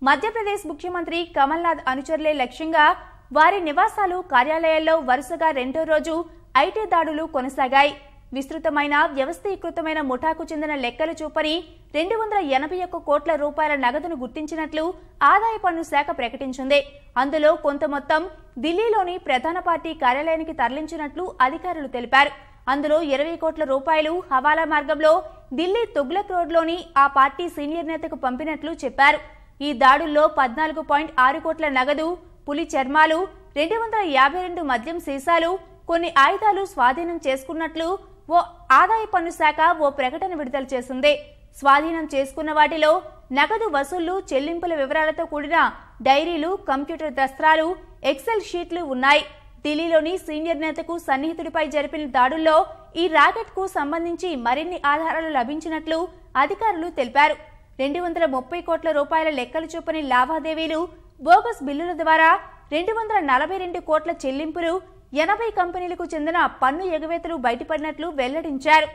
మధ్యప్రదేశ్ ముఖ్యమంత్రి కమల్నాథ్ అనుచరులే లక్ష్యంగా వారి నివాసాలు కార్యాలయాల్లో వరుసగా రెండో రోజు ఐటీ దాడులు కొనసాగాయి. విస్తృతమైన వ్యవస్థీకృతమైన ముఠాకు చెందిన లెక్కలు చూపని 281 కోట్ల రూపాయల నగదును గుర్తించినట్లు ఆదాయ పన్ను శాఖ ప్రకటించింది. అందులో కొంత మొత్తం ఢిల్లీలోని ప్రధాన పార్టీ కార్యాలయానికి తరలించినట్లు అధికారులు తెలిపారు. అందులో 20 కోట్ల రూపాయలు హవాలా మార్గంలో ఢిల్లీ తుగ్లక్ రోడ్లోని ఆ పార్టీ సీనియర్ నేతకు పంపినట్లు చెప్పారు. ఈ దాడుల్లో 14.6 కోట్ల నగదు, పులి చర్మాలు, 252 మద్యం సీసాలు, కొన్ని ఆయుధాలు స్వాధీనం చేసుకున్నట్లు ఓ ఆదాయ పన్ను శాఖ ఓ ప్రకటన విడుదల చేసింది. స్వాధీనం చేసుకున్న వాటిలో నగదు వసూళ్లు, చెల్లింపుల వివరాలతో కూడిన డైరీలు, కంప్యూటర్ దస్త్రాలు, ఎక్సెల్ షీట్లు ఉన్నాయి. ఢిల్లీలోని సీనియర్ నేతకు సన్నిహితుడిపై జరిపిన దాడుల్లో ఈ రాకెట్ కు సంబంధించి మరిన్ని ఆధారాలు లభించినట్లు అధికారులు తెలిపారు. 230 కోట్ల రూపాయల లెక్కలు చూపని లావాదేవీలు, బోగస్ బిల్లుల ద్వారా 242 కోట్ల చెల్లింపులు, 80 కంపెనీలకు చెందిన పన్ను ఎగవేతలు బయటపడినట్లు వెల్లడించారు.